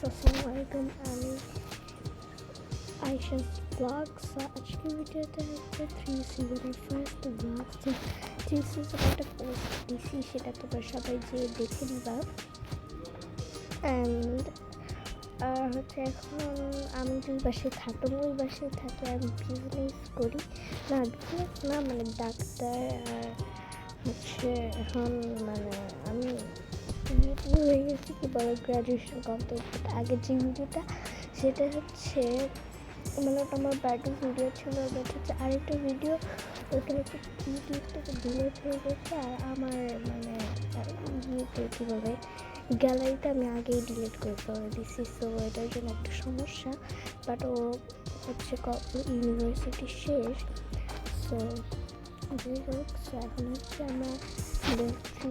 আসসালামাইকুম, আমি আয়েশাস ব্লগ। আজকে ভিডিওতে হচ্ছে 3 সিজনের ফার্স্ট ব্লগ। 3 সিজন একটা পোস্ট দিছি, সেটা তোমরা সবাই যে দেখে নিবা। অ্যান্ড হচ্ছে এখন আমি যে বাসায় থাকতাম, ওই বাসায় থাকি আমি বিজনেস করি, না বিজনেস না মানে ডাক্তার। আর হচ্ছে এখন মানে আমি হয়ে গেছি কি বলো, গ্র্যাজুয়েশন কমপ্লিট। আগে যে ভিডিওটা সেটা হচ্ছে মানে ওটা আমার বার্থডে ভিডিও ছিল, বাট হচ্ছে আরেকটা ভিডিও ওটা হচ্ছে ইউটিউব থেকে ডিলিট হয়ে গেছে। আর আমার মানে ইয়েতে কী বলে গ্যালারিটা আমি আগেই ডিলিট করে ফেলে দিছি, সো এটার জন্য একটা সমস্যা। বাট ও হচ্ছে ইউনিভার্সিটি শেষ, সো যাই হোক। সো এখন হচ্ছে আমার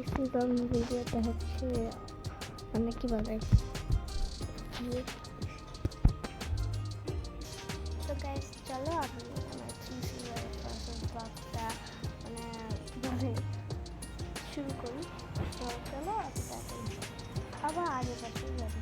সিজন ভিডিওটা হচ্ছে মানে কী বলে তো গাইস, চলো আমি আমার 3 সিজনের ফার্স্ট ব্লগটা মানে কীভাবে শুরু করি। তো চলো আমি তাকে আবার আগে পাশে যাবে।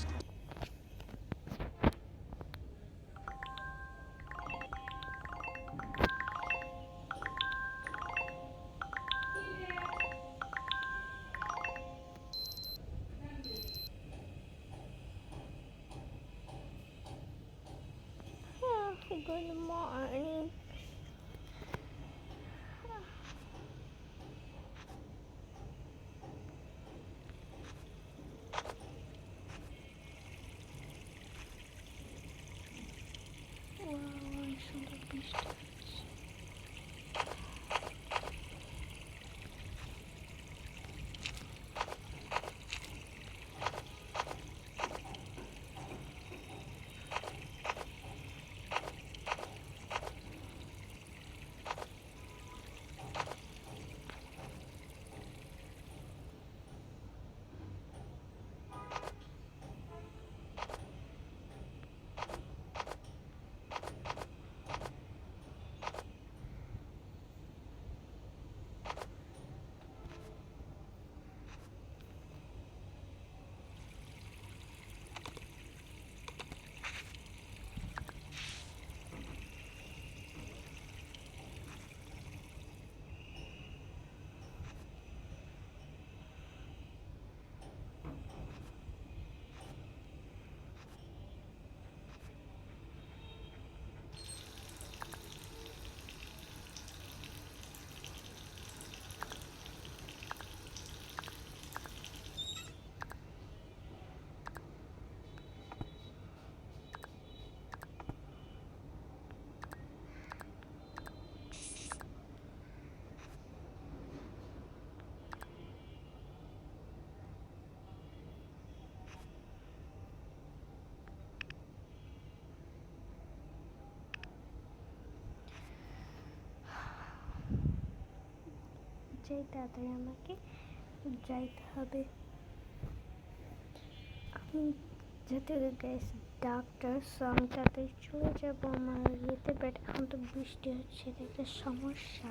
Good morning. Wow, সুন্দর বৃষ্টি হচ্ছে। যাই তাড়াতাড়ি আমাকে যাইতে হবে। আমি যাতে গ্যাস ডাক্তার, সো আমি তাড়াতাড়ি চলে যাবো আমার ইয়েতে। বাট এখন তো বৃষ্টি হচ্ছে, এটা একটা সমস্যা,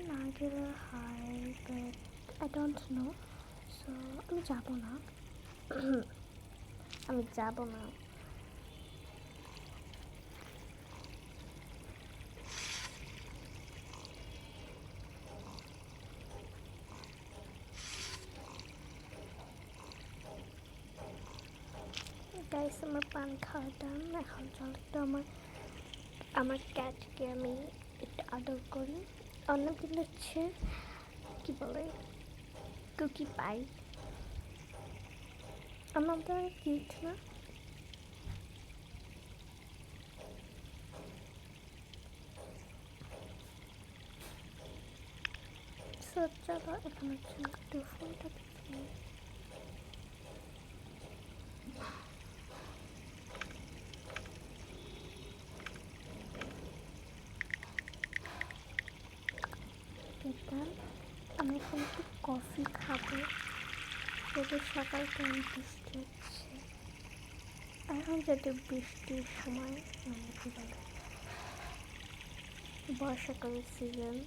না গেলে হয়। But I don't know, so আমি যাবো না। আমি যাবো না। গাইস, আমার পান খাওয়া দাম। এখন চল একটু আমার ক্যাটকে আমি একটু আদর করি। অন্য কিন্তু হচ্ছে কী বলে কুকি পাই। আমাদের কিউট না? সো চলো এখন হচ্ছে একটু ফোনটা দেখি। আমি এখন একটু কফি খাবো। যদি সকাল টাইম বৃষ্টি হচ্ছে, এখন যদি বৃষ্টির সময় মানে কি বলে বর্ষাকালের সিজন,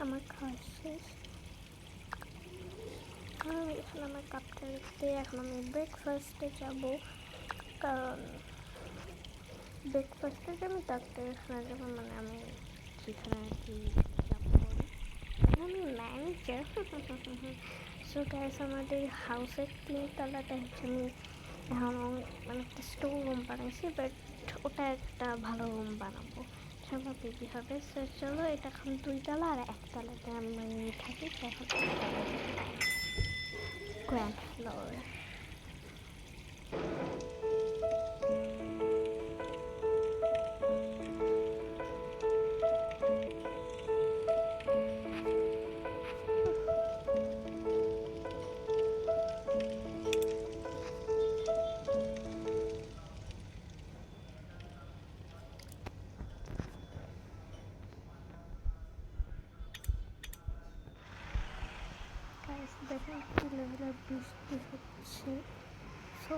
আমার খাওয়া শেষ। আমি এখন আমার কাপটা রেখে এখন আমি ব্রেকফাস্টে যাব, কারণ ব্রেকফাস্টে আমি ডাক্তার এখানে যাবো, মানে আমি যেখানে আর কি জব করি আমি ম্যানেজার। সো গ্যাস আমাদের হাউসের 3 তলাটা হচ্ছে আমি এখন মানে একটা স্টোর রুম বানাইছি, বাট ওটা একটা ভালো রুম বানাবো, সবার বেবি হবে। সো চলো, এটা এখন 2 তলা আর 1 তলাতে আমি থাকি, এখন গ্র্যান্ড ফ্লোর। দেখেন কি লেভেলের বৃষ্টি হচ্ছে, সো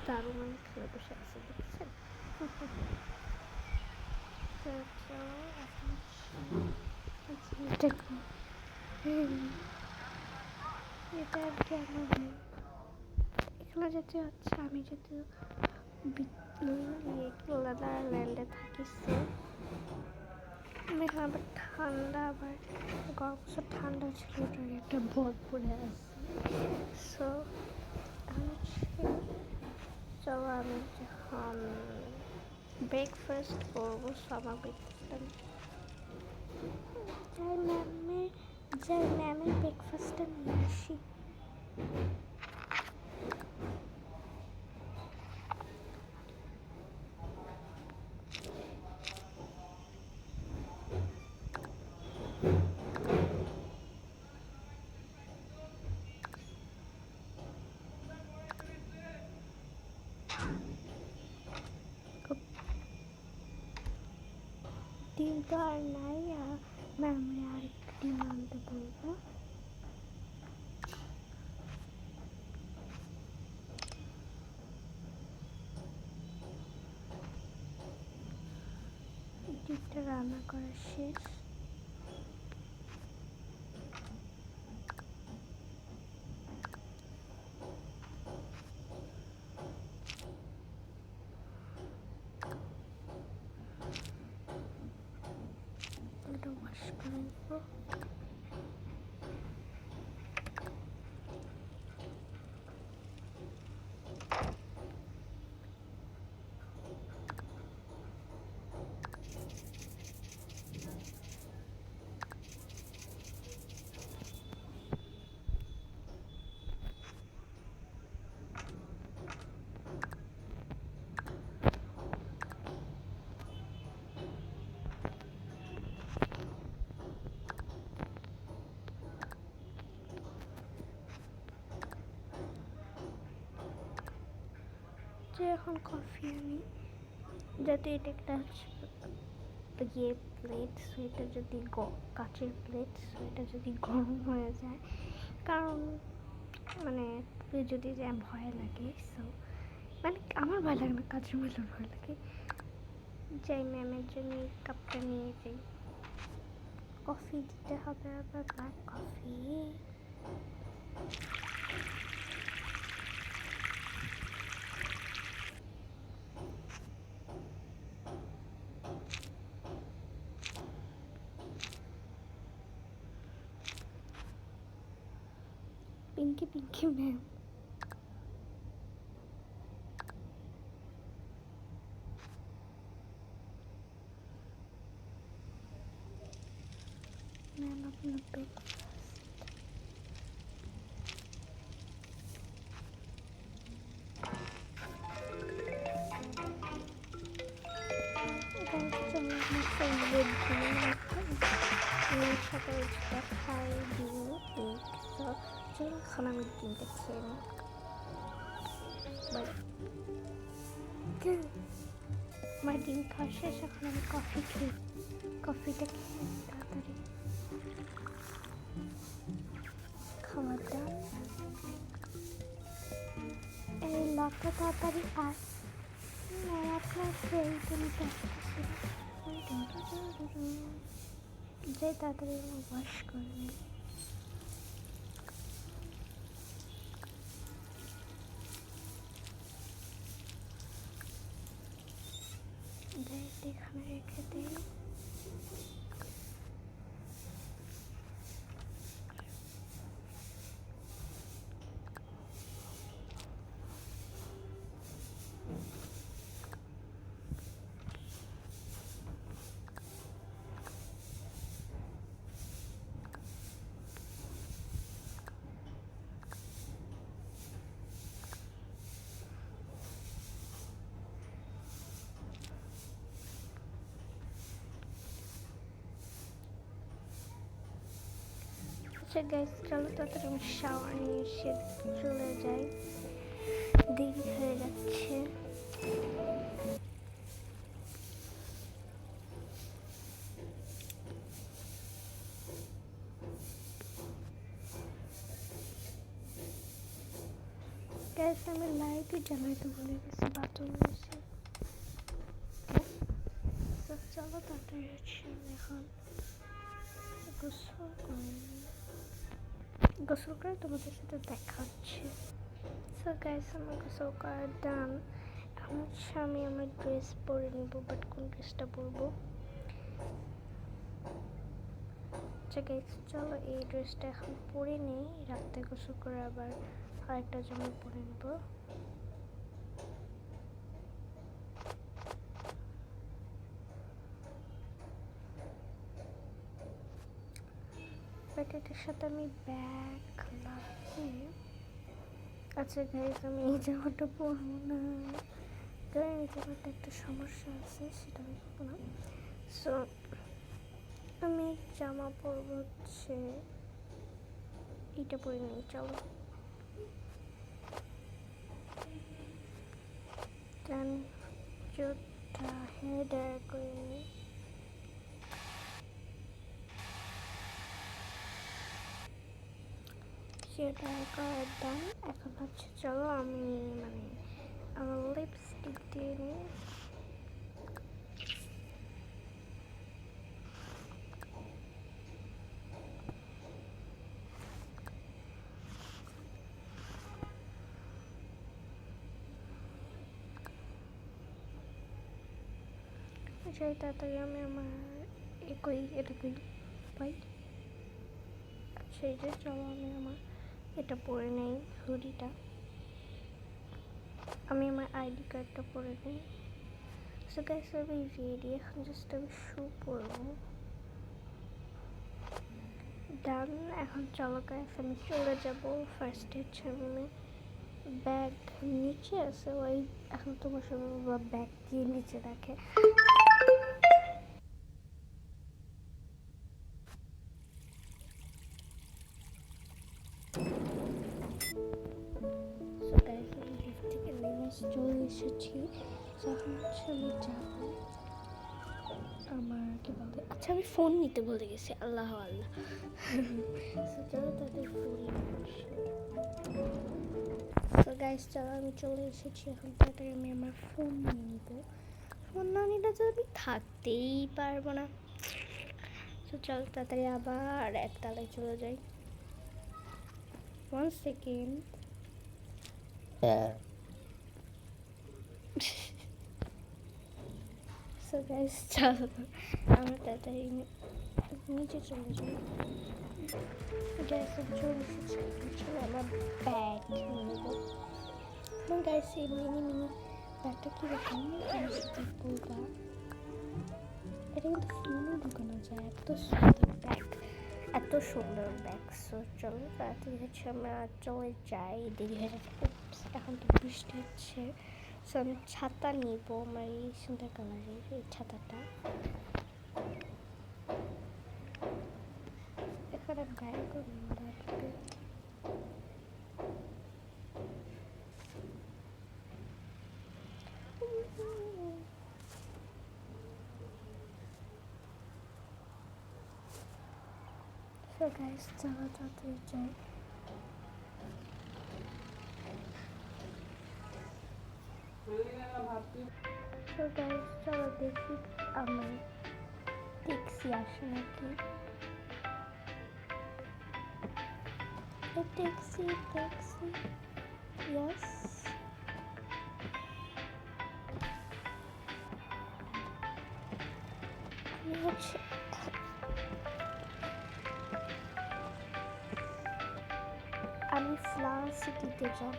দারুণ আমি খেলে বসে আছি, দেখছেন। এটা আর কি আমার এখানে যেতে হচ্ছে, আমি যেহেতু নেদারল্যান্ডে থাকি, সো আমি এখানে আবার ঠান্ডা, আবার গরম বছর ঠান্ডা ছিল, ওটার একটা বদ পড়ে আসছে। সো চলো আমি যখন ব্রেকফাস্ট করবো, সো আমার ব্রেকফাস্ট যাই ম্যামের ব্রেকফাস্টটা নিয়ে আসি। ডিম তো আর নাই, ম্যামরে আরেকটা ডিম আনতে বলবো। ডিমটা রান্না করা শেষ। এটা ওয়াশ করে নেবো। যে এখন কফি আনি, যাতে এটা একটা ইয়ে প্লেট, সো এটা যদি কাচের প্লেট, সো এটা যদি গরম হয়ে যায়, কারণ মানে যদি যে ভয় লাগে, সো মানে আমার ভয় লাগে না, কাচের মেলার ভয় লাগে। যাই ম্যামের জন্য কাপটা নিয়ে যাই। কফি দিতে হবে, আবার black coffee. Pinky Pinky ma'am, ma'am আপনার ব্রেকফাস্ট। চলো সকালে যেটা খাই ডিম এগ। তো চলো এখন আমি ডিমটা খেয়ে নিই। আমার ডিম খাওয়া শেষ, এখন আমি কফি খেয়ে কফিটা খেয়ে তাড়াতাড়ি খাওয়া দাওয়া। এই লকটা তাড়াতাড়ি আস, আপনার প্রয়োজনীয়তা যে তাড়াতাড়ি ওয়াশ করে নিই। এখানে রেখে দিই। আচ্ছা গাইস, চলো তাড়াতাড়ি আমি শাওয়ার নিয়ে এসে চলে যাই, দেরি হয়ে যাচ্ছে। গাইস আমি লাইটে জ্বালাইতে ভুলে গেছি বাথরুমে এসে। চলো তাড়াতাড়ি হচ্ছে এখন গোসল করে তোমাদের সাথে দেখা হচ্ছে। সো গাইস আমার গোসল করা ডান। এখন হচ্ছে আমি আমার ড্রেস পরে নিব, বাট কোন ড্রেসটা পরবো। আচ্ছা গাইস চলো এই ড্রেসটা এখন পরে নিই, রাতে গোসল করে আবার আরেকটা জামা পরে নেব। বাট এটার সাথে আমি ব্যাগ লাগিয়ে। আচ্ছা গাইস আমি এই জামাটা পরবো না, কারণ এই জামাটা একটা সমস্যা আছে, সেটা আমি পরবো না। সো আমি জামা পরবো হচ্ছে এইটা পরে নিই। চলো টান চোখটা হেড করে নিই। সেটা করার দাম। এখন হচ্ছে চলো আমি মানে আমার লিপস্টিক দিয়ে নিই। সেই তাড়াতাড়ি আমি আমার এটা কই পাই। আচ্ছা এই যে চলো আমি আমার এটা পরে নেই, হুডিটা। আমি আমার আইডি কার্ডটা পরে নিই। সো গাইস আমি রেডি, এখন জাস্ট আমি শু পরবো। ডান। এখন চলো গাইস আমি চলে যাবো। ফার্স্ট হচ্ছে আমি ব্যাগ নিচে আছে, ওই এখন তোমার সঙ্গে ব্যাগ দিয়ে নিচে রাখে। চলে এসেছি, যখন হচ্ছে আমি যাবো আমার কি বলে, আচ্ছা আমি ফোন নিতে বলে গেছি, আল্লাহ আল্লাহ। চলো তাদের ফোন। তো গাইস চলো আমি চলে এসেছি, এখন তাড়াতাড়ি আমি আমার ফোন নিয়ে নিব। ফোন না নিলে তো আমি থাকতেই পারবো না। তো চলো তাড়াতাড়ি আবার একতলায় চলে যাই। 1 সেকেন্ড। সো গাইস চলো আমরা তাড়াতাড়ি নিচে চলে যাই। গাইস চলে এসেছি, চলো আমার ব্যাগ নিয়ে নেবো। গাইস এই মিনি ব্যাগটা কীরকম বলবা, এটা কিন্তু ফোনও ঢুকানো যায়, এত সুন্দর ব্যাগ, এত সুন্দর ব্যাগ। সো চলো তাড়াতাড়ি হচ্ছে আমরা চলে যাই, দেরি হয়ে যাচ্ছে। এখন তো বৃষ্টি হচ্ছে, সো আমি ছাতা নিব, আমার এই সুন্দর কালারের এই ছাতাটা। এখন লাগবে। So guys, চলো তাড়াতাড়ি যাই। So guys, চলো দেখি আমার ট্যাক্সি আসে নাকি। Taxi yes. আমি হচ্ছে আমি ফ্লাওয়ার সিটিতে যাব।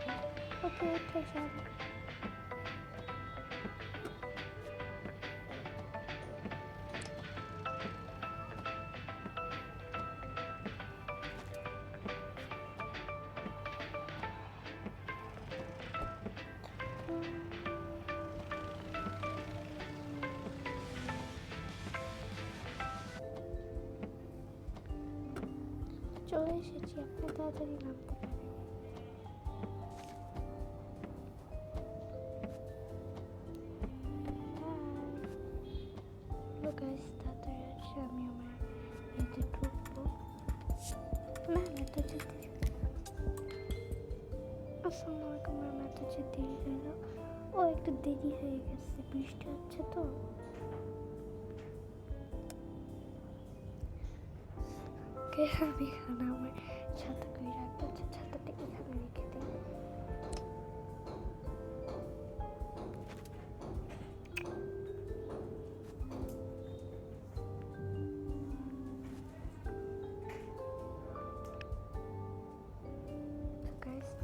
ওকে উঠে যাব। চলে এসেছি, আপনি তাড়াতাড়ি নামতে পারেন। গাইস তাড়াতাড়ি আছে, আমি আমার এতে ঢুকবো। না তো যেতে আসসালামু আলাইকুম। আমার তো যে দেরি হয়ে গেল, ও একটু দেরি হয়ে গেছে, বৃষ্টি হচ্ছে তো। আমি এখানে আমার ছাতা করে রাখবো, ছাতাটা এখানে রেখে দিই।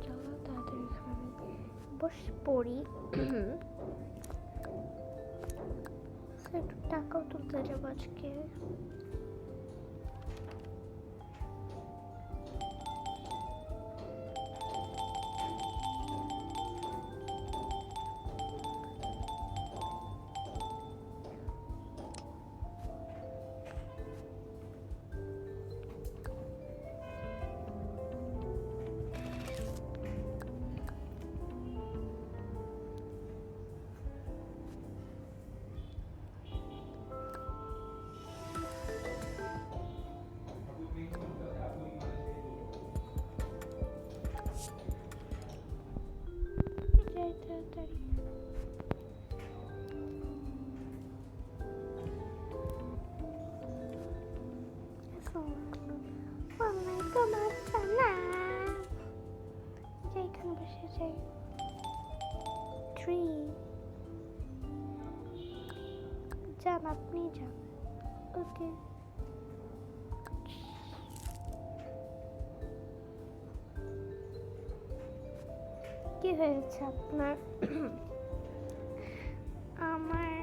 চলো তাড়াতাড়ি এখানে বসে পড়ি। একটু টাকাও তুলতে যাবো আজকে। তাড়াতাড়ি ওয়ালাইকুম আসসালাম। এখানে বসে যাই। 3 যান, আপনি যান। ওকে কি হয়েছে আপনার? আমার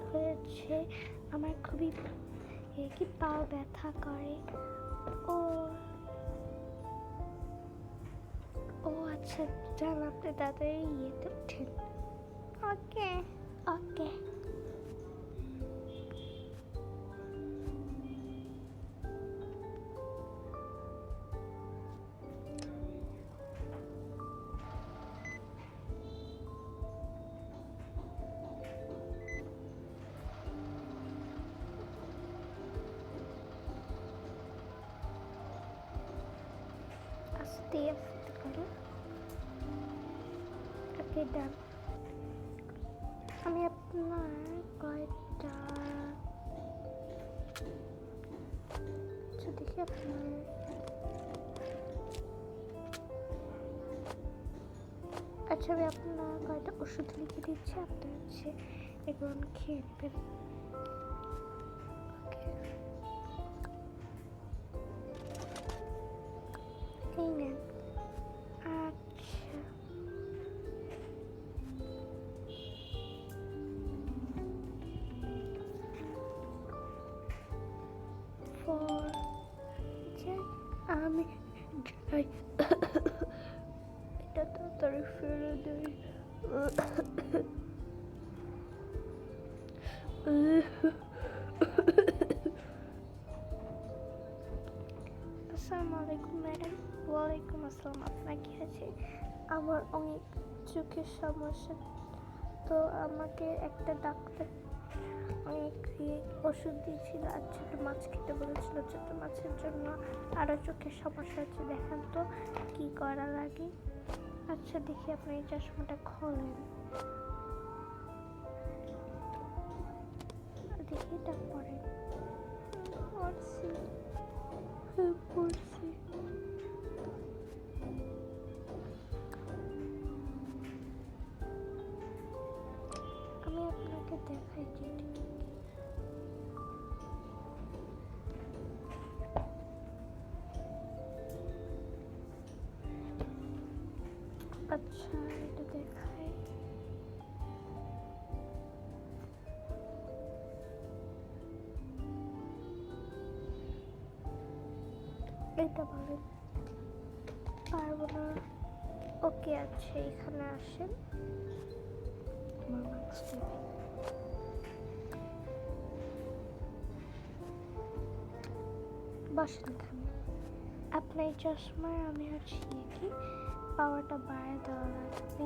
হয়েছে, আমার খুবই কি পাও ব্যথা করে। ও ও আচ্ছা, যান আপনি তাড়াতাড়ি ইয়েতে উঠেন। ওকে ওকে আস্তে আস্তে করে। ওকে ডান। আমি আপনার কয়টা দেখি আপনার আচ্ছা, আমি আপনার কয়টা ওষুধ লিখে দিচ্ছি, আপনার হচ্ছে এগুলো খেয়ে নেবেন। এই নেন। আচ্ছা আমি যাই, এটা তাড়াতাড়ি ফেলে দেই। আমার অনেক চোখের সমস্যা, তো আমাকে একটা ডাক্তার অনেক ওষুধ দিয়েছিল আর ছোটো মাছ খেতে বলেছিল। ছোটো মাছের জন্য আরও চোখের সমস্যা হচ্ছে, দেখেন তো কী করা লাগে। আচ্ছা দেখি আপনি এই চশমাটা খোলেন, দেখি এটা পরে পড়ছি পড়ছি। আমি আপনাকে দেখাই যে আচ্ছা এটা দেখাই। এটা বলেন, পারবো না। ওকে আছে, এখানে আসেন। বসেন এখানে। আপনার চশমায় আমি হচ্ছে কি পাওয়ারটা বাড়ায় দেওয়া লাগবে,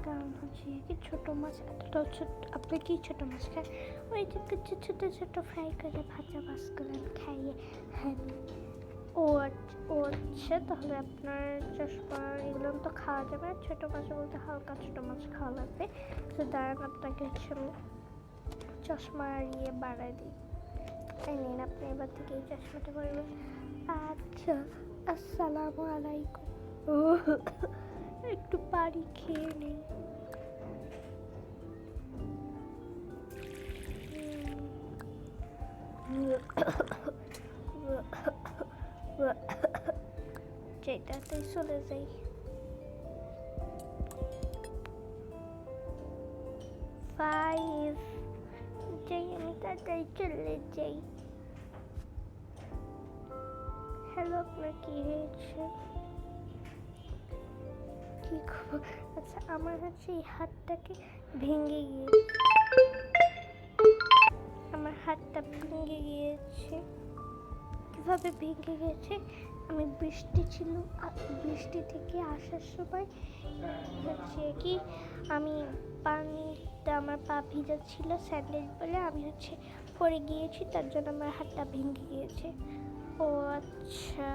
কারণ হচ্ছে কি ছোটো মাছ এতটা ছোট। আপনি কি ছোটো মাছ খান? ওই যে কিছু ছোটো ছোটো ফ্রাই করে ভাজা মাছ করে খাইয়ে। হ্যাঁ ও আচ্ছা, তাহলে আপনার চশমা এগুলো তো খাওয়া যাবে না। ছোটো মাছ বলতে হালকা ছোটো মাছ খাওয়া লাগবে। তো দাঁড়ান আপনাকে হচ্ছে চশমার বাড়ায় দিই। এই নিন, আপনি এবার থেকে এই চশমাটা পরবেন। আচ্ছা, আসসালামু আলাইকুম। একটু পানি খেয়ে নিই। যেটাতে চলে যাই। আমি তাড়াতাড়ি চলে যাই। হ্যালো, আপনার কি হয়েছে? কি খবর? আচ্ছা, আমার হচ্ছে এই হাতটাকে ভেঙে গিয়েছে। আমার হাতটা ভেঙে গিয়েছে। কিভাবে ভেঙে গেছে? আমি বৃষ্টি থেকে আসার সময় হচ্ছে কি আমি পানিতে আমার পা ভিজা ছিল, স্যান্ডেল বলে আমি হচ্ছে পড়ে গিয়েছি, তার জন্য আমার হাতটা ভেঙে গিয়েছে। ও আচ্ছা,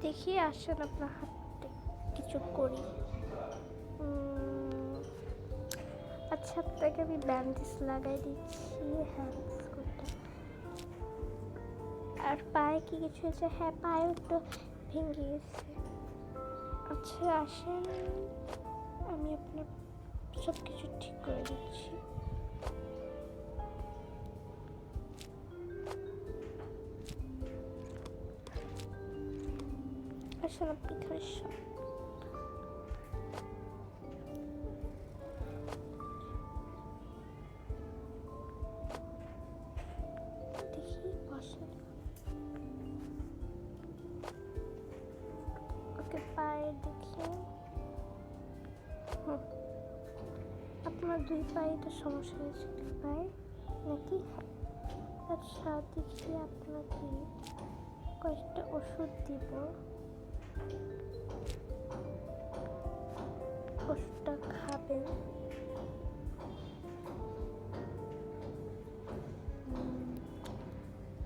দেখি আসেন আপনার হাতে কিছু করি। আচ্ছা, আপনাকে আমি ব্যান্ডেজ লাগাই দিচ্ছি। হ্যাঁ, আর পায়ে কি কিছু হয়েছে? হ্যাঁ, পায়ে একটু ভেঙে গেছে। আচ্ছা আসেন, আমি আপনার সব কিছু ঠিক করে দিচ্ছি। আসেন, আপনি খালি সব দেখি। বসেন। ওকে, পায়ে দেখি। আপনার দুই পায়ে তো সমস্যা হয়েছে, দুই পায়ে নাকি? আচ্ছা দেখি, আপনাকে কয়েকটা ওষুধ দিব, ওষুধটা খাবেন।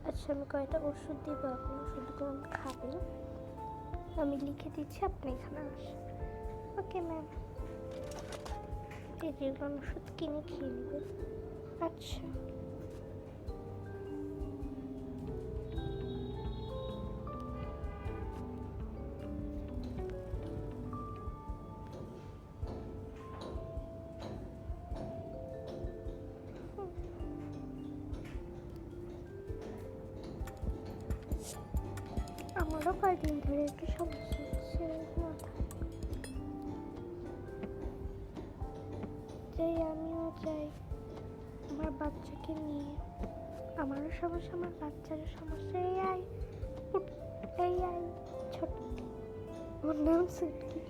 আচ্ছা, আমি কয়েকটা ওষুধ দিব, আপনি ওষুধগুলো খাবেন। আমি লিখে দিচ্ছি, আপনি এখানে আসেন। ওকে ম্যাম, যেগুলো ওষুধ কিনে খেয়ে নেবেন। আচ্ছা, আমারও কয়েকদিন ধরে একটু সমস্যা হচ্ছে মাথায়। যাই, আমিও যাই আমার বাচ্চাকে নিয়ে। আমারও সমস্যা, আমার বাচ্চারও সমস্যা। এই আই ছোট, ওর নাম সুটকি।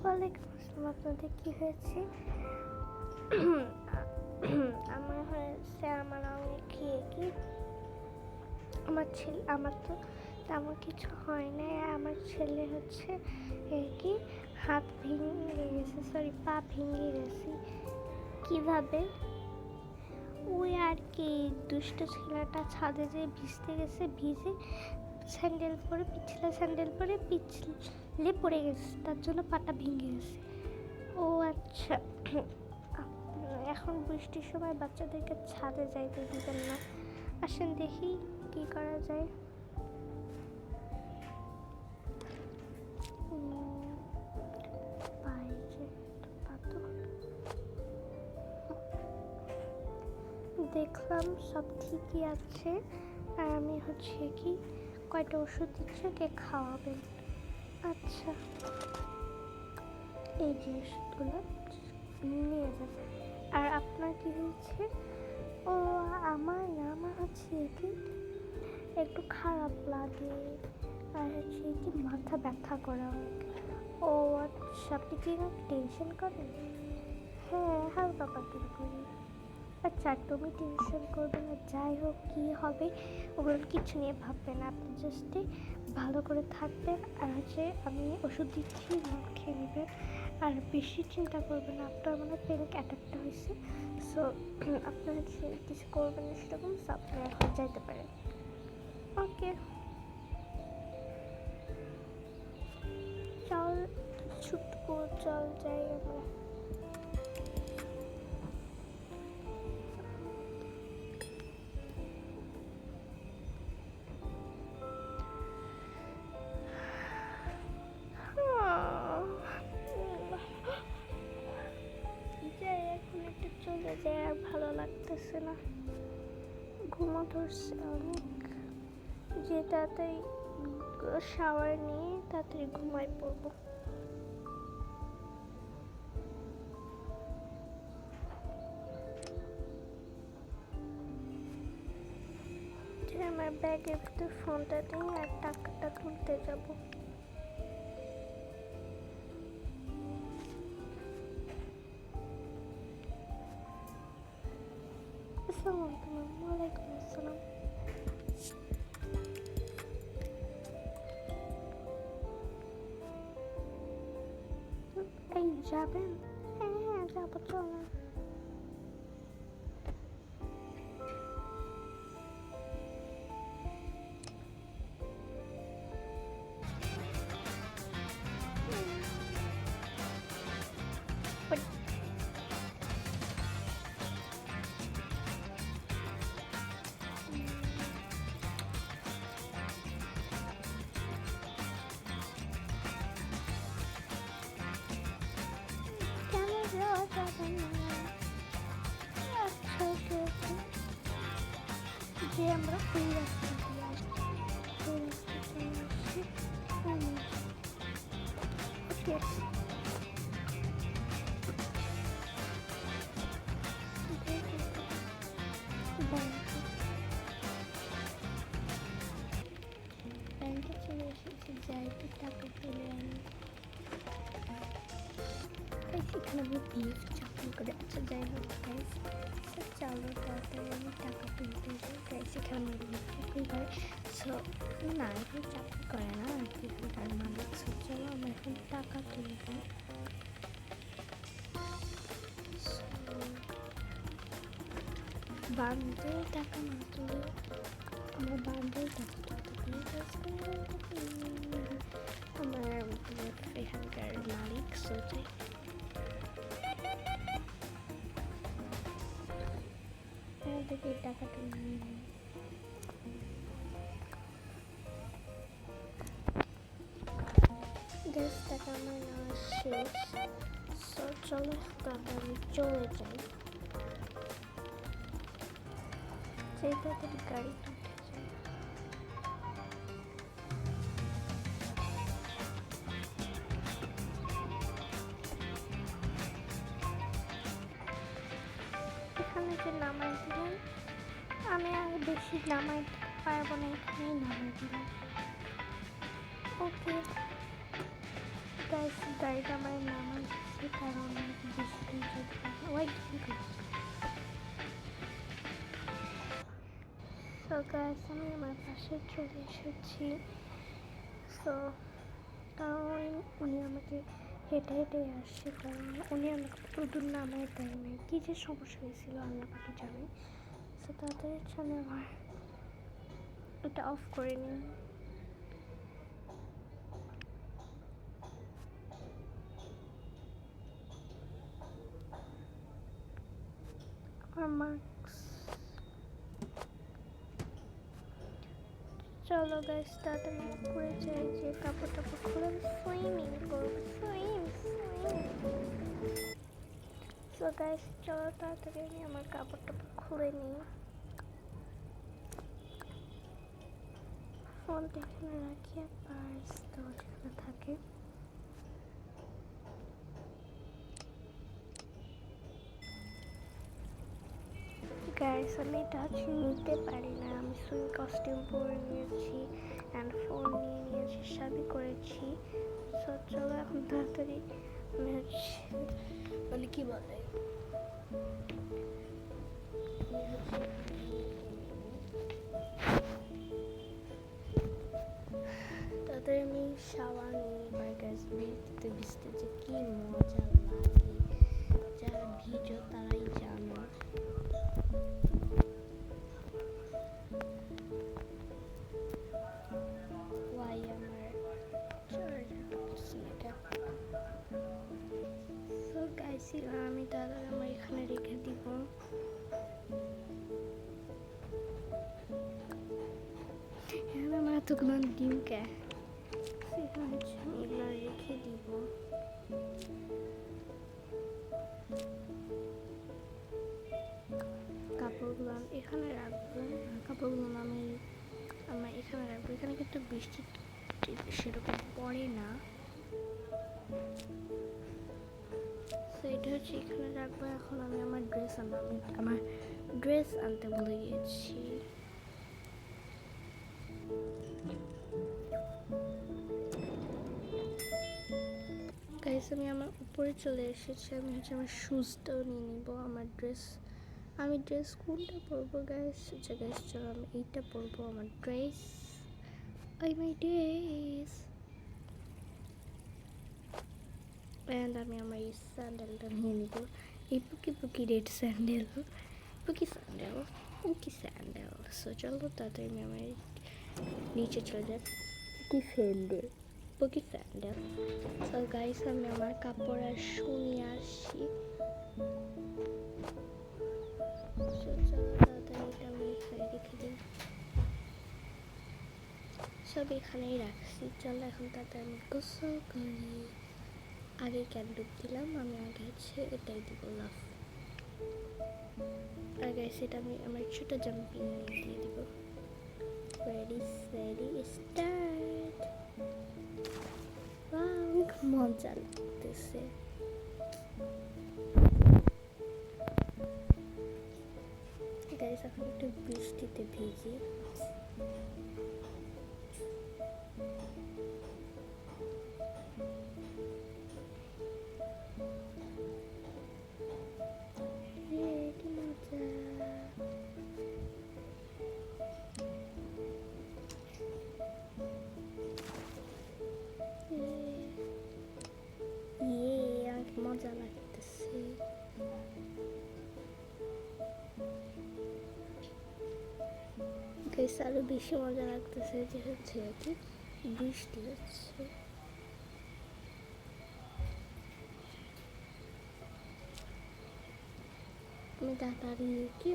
ওয়ালাইকুম আসসালাম। আপনাদের কি হয়েছে? আমার হয়েছে, আমার অনেক খেয়ে কি আমার তো তেমন কিছু হয় না। আমার ছেলে হচ্ছে কি হাত ভেঙে গেছে, সরি পা ভেঙে গেছে। কিভাবে? ওই আর কি, দুষ্ট ছেলেটা ছাদে যেয়ে ভিজতে গেছে, ভিজে স্যান্ডেল পরে পিছলা স্যান্ডেল পরে পিছলে পড়ে গেছে, তার জন্য পাটা ভেঙে গেছে। ও আচ্ছা। এখন বৃষ্টির সময় বাচ্চাদেরকে ছাদে যাইতে দিবেন না। আসেন দেখি কি করা যায়। দেখলাম সব ঠিকই আছে, আর আমি হচ্ছে কি কয়টা ওষুধ দিচ্ছে, কে খাওয়াবেন। আচ্ছা, এই যে ওষুধগুলো নিয়ে যাবেন। আর আপনার কি হয়েছে? ও আমার হচ্ছে কি একটু খারাপ লাগে, আর হচ্ছে কি মাথা ব্যথা করা অনেক। ও আচ্ছা, আপনি কি টেনশন করেন? হ্যাঁ, হালকা পাতলা করি। আচ্ছা, তুমি টেনশন করবেন না, যাই হোক কী হবে ওগুলো কিছু নিয়ে ভাববেন না। আপনি জাস্ট ভালো করে থাকবেন, আর হচ্ছে আমি ওষুধ দিচ্ছি, খেয়ে নেবেন। আর বেশি চিন্তা করবেন না, আপনার মনে প্যানিক অ্যাটাকটা হয়েছে। সো আপনার হচ্ছে কিছু করবেন না সেরকম, সো আপনি এখন যাইতে পারেন। ওকে, চল ছুটকো, চল যাই আমরা। চলে যায়, আর ভালো লাগতেছে না, ঘুমো ধরছে অনেক। যে তাড়াতাড়ি শাওয়ার নিয়ে তাড়াতাড়ি ঘুমাই পড়বো। আমার ব্যাগের ভিতর ফোনটা দিয়ে আর টাকাটা তুলতে যাবো। ওয়ালাইকুম আসসালাম। এই যাবেন? হ্যাঁ যাবো, চলেন। যে আমরা ওই রাস্তা দিয়ে আসছি, ওই রাস্তা দিয়ে আসছি। ওকে, ব্যাংকে চলে এসেছি, যাই একটু টাকা তুলে আনি। এখানে আমি বিফ চাকরি করে, আচ্ছা যাই হোক গাইস, চলো তাড়াতাড়ি আমি টাকা তুলতে যাই। গাইস এখানে আমার চাকরি করে, সো না এখন চাকরি করে না আর কি, এখানকার মালিক। সো চলো আমরা এখন টাকা তুলব। বান্ডেল টাকা না তুলে আমার বান্ডেল টাকা তুলতে আমার এখানকার মালিক। সো যাই থেকে টাকাটা নিয়ে নিই। গ্যাস টাকা আমার নেওয়া শেষ। সো চলো তাড়াতাড়ি চলে যাই, সেই তাড়াতাড়ি গাড়ি উঠে যাই। এখানে যে নামাই দিলাম, আমি আর বেশি নামাই পারবো না, এখানেই নামাই দিলাম। ওকে গাইস, গাড়িটা আমার নামাই দিচ্ছে, কারণ বেশি ওয়েট করছি। সো গাইস আমি আমার পাশে চলে এসেছি। সো কারণ উনি আমাকে হেঁটে হেঁটে আসছে, কারণ উনি আমাকে প্রদূর নামায় দেয় নাই। কী যে সমস্যা হয়েছিল আল্লাহ পাকে জানে। সো তাদের জন্য আমার এটা অফ করে নিই। আমার মার্কস। চলো গাইস তাড়াতাড়ি উপরে যাই, যে কাপড় টাপড় খুলে সুইমিং করবো। সো গাইস চলো তাড়াতাড়ি আমি আমার কাপড় টাপড় খুলে নিই। ফোনটা এখানে রাখি আর পার্স তো যেখানে থাকে। গাইস আমি টাচ নিতে পারি না, আমি সুইম কস্টিউম পরে নিয়েছি অ্যান্ড ফোন নিয়ে নিয়েছি, সবই করেছি। সো চলো এখন তাড়াতাড়ি আমি হচ্ছে মানে কি বলে তাড়াতাড়ি আমি শাওয়ার নিই। এবার গাইস ভিজতে ভিজতে যে কি মজা লাগে, যারা ভিজো তারাই জানো। আমি তাহলে আমার এখানে রেখে দিব। এখানে আমার এতগুলো ডিম কে সেখানে এগুলো রেখে দিব। কাপড়গুলো এখানে রাখবো, কাপড়গুলো আমি আমার এখানে রাখবো। এখানে কিন্তু বৃষ্টি সেরকম পড়ে না, তো এটা হচ্ছে এখানে রাখবো। এখন আমি আমার ড্রেস আনতে ভুলে গিয়েছি। গাইস আমি আমার উপরে চলে এসেছি। আমি হচ্ছে আমার শুজটাও নিয়ে নিব। আমি ড্রেস কোনটা পরবো গাইস? আচ্ছা গাইস চলো আমি এইটা পরবো, আমার ড্রেস। মাই ড্রেস অ্যান্ড আমি আমার এই স্যান্ডেলটা নিয়ে নিব, এই পুকি রেড স্যান্ডেল, পুকি স্যান্ডেল। সো চলো তাড়াতাড়ি আমি আমার নিচে চলে যাই। পুকি স্যান্ডেল। সো গাইস আমি আমার কাপড় আর শু নিয়ে আসছি। চলো তাড়াতাড়ি এটা আমি এখানে রেখে দিই, সব এখানেই রাখছি। চলো এখন তাড়াতাড়ি আমি গোসল করি। আগে কেন ডুব দিলাম, আমি আগে হচ্ছে এটাই দিব, লাভ। আগে সেটা আমি আমার ছোট জাম্পিং দিয়ে দিব। Ready start. অনেক মজা লাগতেছে। গাইস এখন একটু বৃষ্টিতে ভিজি। মজা লাগতেছে। গাইস আরো বেশি মজা লাগতেছে যে হচ্ছে কি বৃষ্টি হচ্ছে। আমি তাড়াতাড়ি কি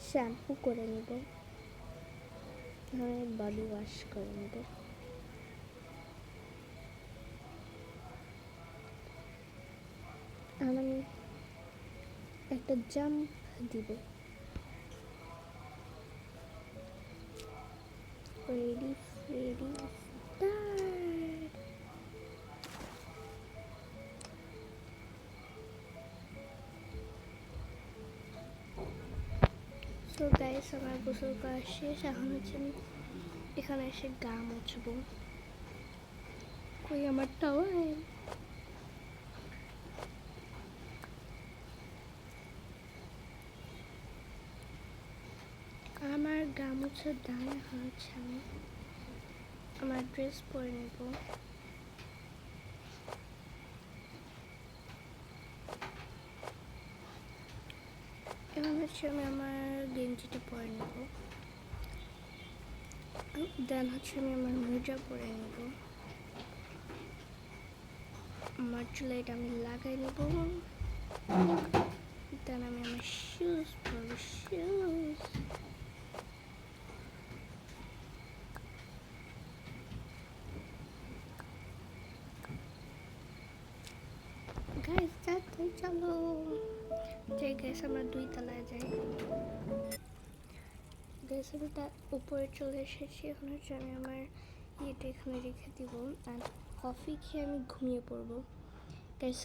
শ্যাম্পু করে নেব, বডি ওয়াশ করে নেব। আমি একটা জাম্প দিব। Ready start. সো গাইস আমার গোসল করা শেষ। এখন হচ্ছে আমি এখানে এসে গা মুছবো। কই আমার টাওয়াল? গামুছা ডান হচ্ছে আমি আমার ড্রেস পরে নেব। এবং হচ্ছে আমি আমার গেঞ্জিটা পরে নেব। দেন হচ্ছে আমি আমার মোজা পরে নেব। আমার চুলে এটা আমি লাগাই নেব। দেন আমি আমার শুজ পরবো। শুজ গাইস যাতে চলো যাই গাইস আমরা 2 তলায় যাই। গাইস আমি উপরে চলে এসেছি। এখন হচ্ছে আমি আমার ইয়েটা এখানে রেখে দিব আর কফি খেয়ে আমি ঘুমিয়ে পড়বো। গাইস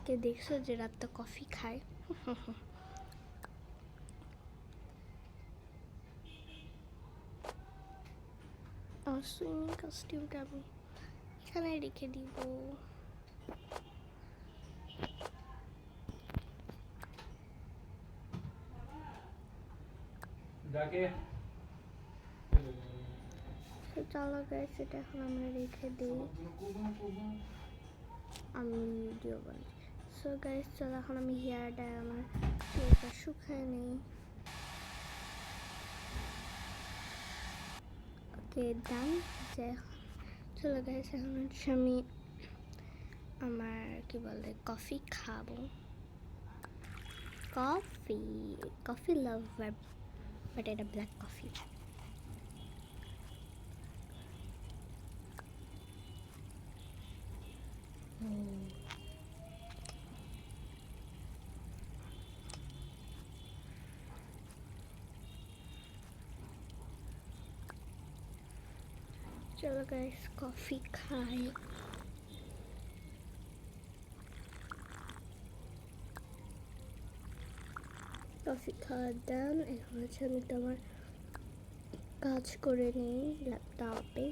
কে দেখছো যে রাতটা কফি খায়? আমার সুইমিং কস্টিউমটা আমি এখানে রেখে দিব। চলো গাইস এটা এখন আমরা রেখে দিই। আমি ভিডিও বানাই। সো গাইস চলো এখন আমি হেয়ারটা আমার চুলটা শুকায় নিই। ওকে ডান। যে চলো গাইস এখন হচ্ছে আমি আমার কি বলে কফি খাবো। কফি লাভার বাট এটা ব্ল্যাক কফি। চলো গাইস কফি খাই। কফি খাওয়া ডান। এখন হচ্ছে আমি তোমার কাজ করে নিই ল্যাপটপে।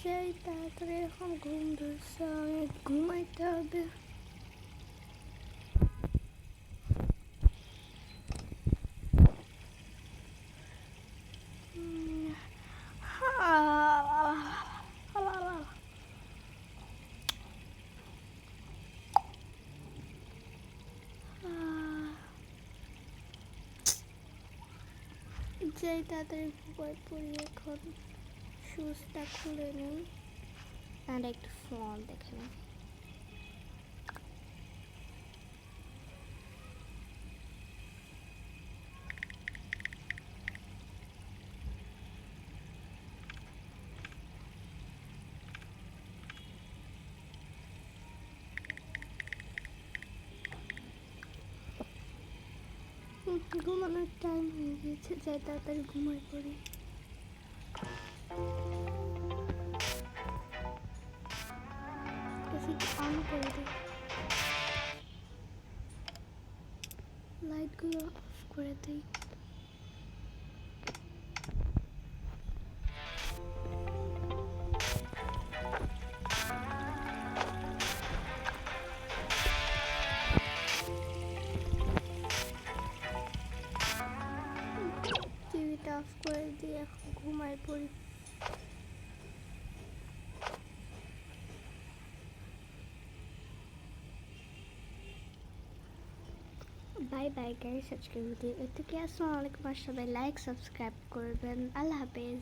যাই তাড়াতাড়ি এখন ঘুম ধরছে, আমি ঘুমাইতে হবে। যাই তাড়াতাড়ি ঘুমাই পড়ি এখন। শুজটা খুলে নিই আর একটু ফোন দেখে নিই। ঘুমানোর টাইম হয়ে গেছে, যাই তাড়াতাড়ি ঘুমাই পড়ি। অন করে দিই, লাইটগুলো অফ করে দিই। টিভিটা অফ করে দিয়ে এখন ঘুমাই পড়ি। বাই বাই গাইস, আজকের ভিডিও এটুকুই। আসসালামু আলাইকুম। আর সবাই লাইক সাবস্ক্রাইব করবেন। আল্লাহ হাফেজ।